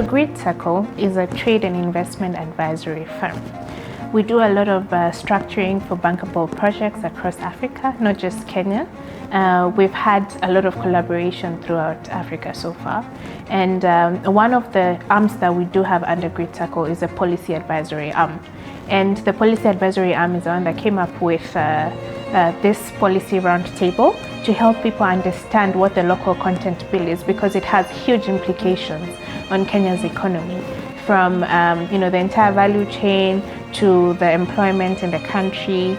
Great Circle is a trade and investment advisory firm. We do a lot of structuring for bankable projects across Africa, not just Kenya. We've had a lot of collaboration throughout Africa so far. And one of the arms that we do have under Great Circle is a policy advisory arm. And the policy advisory arm is the one that came up with this policy roundtable to help people understand what the local content bill is, because it has huge implications on Kenya's economy, from the entire value chain to the employment in the country,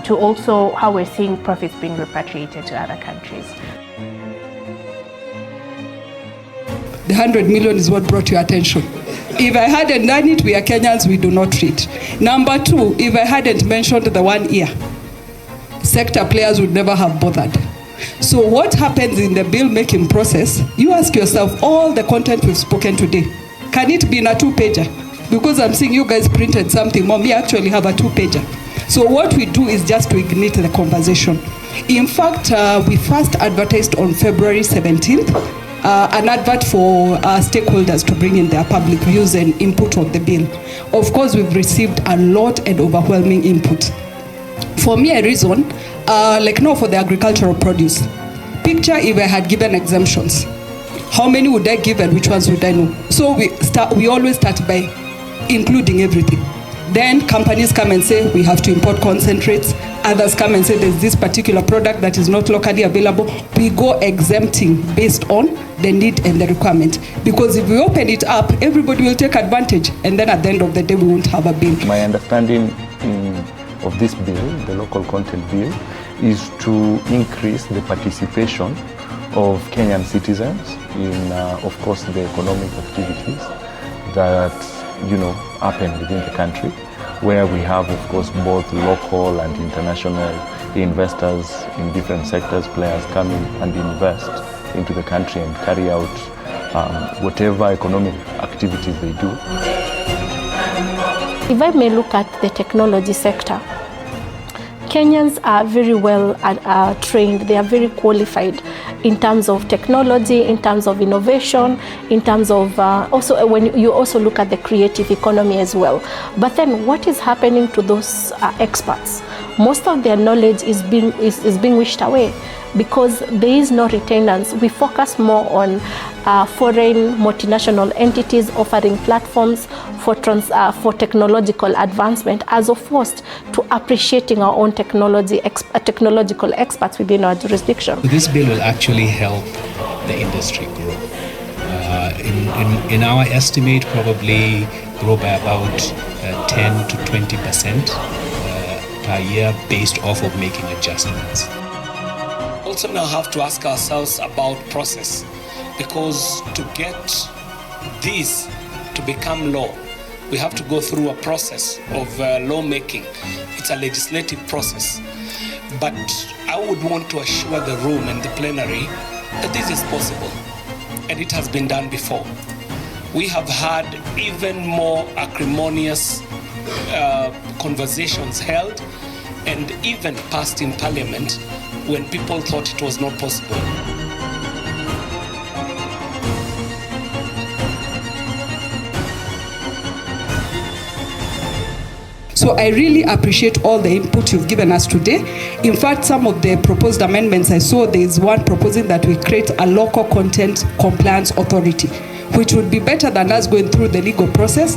to also how we're seeing profits being repatriated to other countries. The 100 million is what brought your attention. If I hadn't done it, we are Kenyans, we do not treat. Number two, if I hadn't mentioned the 1 year, sector players would never have bothered. So what happens in the bill making process, you ask yourself, all the content we've spoken today, can it be in a 2-pager? Because I'm seeing you guys printed something more. We actually have a 2-pager. So what we do is just to ignite the conversation. In fact, we first advertised on February 17th, an advert for stakeholders to bring in their public views and input on the bill. Of course, we've received a lot and overwhelming input. For me, a reason, like now for the agricultural produce, picture if I had given exemptions. How many would I give and which ones would I know? So we always start by including everything. Then companies come and say we have to import concentrates. Others come and say there's this particular product that is not locally available. We go exempting based on the need and the requirement. Because if we open it up, everybody will take advantage. And then at the end of the day, we won't have a bill. My understanding of this bill, the local content bill, is to increase the participation of Kenyan citizens in, of course, the economic activities that happen within the country, where we have, of course, both local and international investors in different sectors, players come in and invest into the country and carry out whatever economic activities they do. If I may look at the technology sector, Kenyans are very well trained, they are very qualified in terms of technology, in terms of innovation, in terms of also when you also look at the creative economy as well. But then what is happening to those experts? Most of their knowledge is being wished away because there is no retainance. We focus more on foreign multinational entities offering platforms for technological advancement, as opposed to appreciating our own technological experts within our jurisdiction. This bill will actually help the industry grow. In our estimate, probably grow by about 10 to 20% per year based off of making adjustments. Also now have to ask ourselves about process, because to get this to become law, we have to go through a process of lawmaking. It's a legislative process. But I would want to assure the room and the plenary that this is possible, and it has been done before. We have had even more acrimonious conversations held and even passed in Parliament when people thought it was not possible. So I really appreciate all the input you've given us today. In fact, some of the proposed amendments I saw, there is one proposing that we create a local content compliance authority, which would be better than us going through the legal process.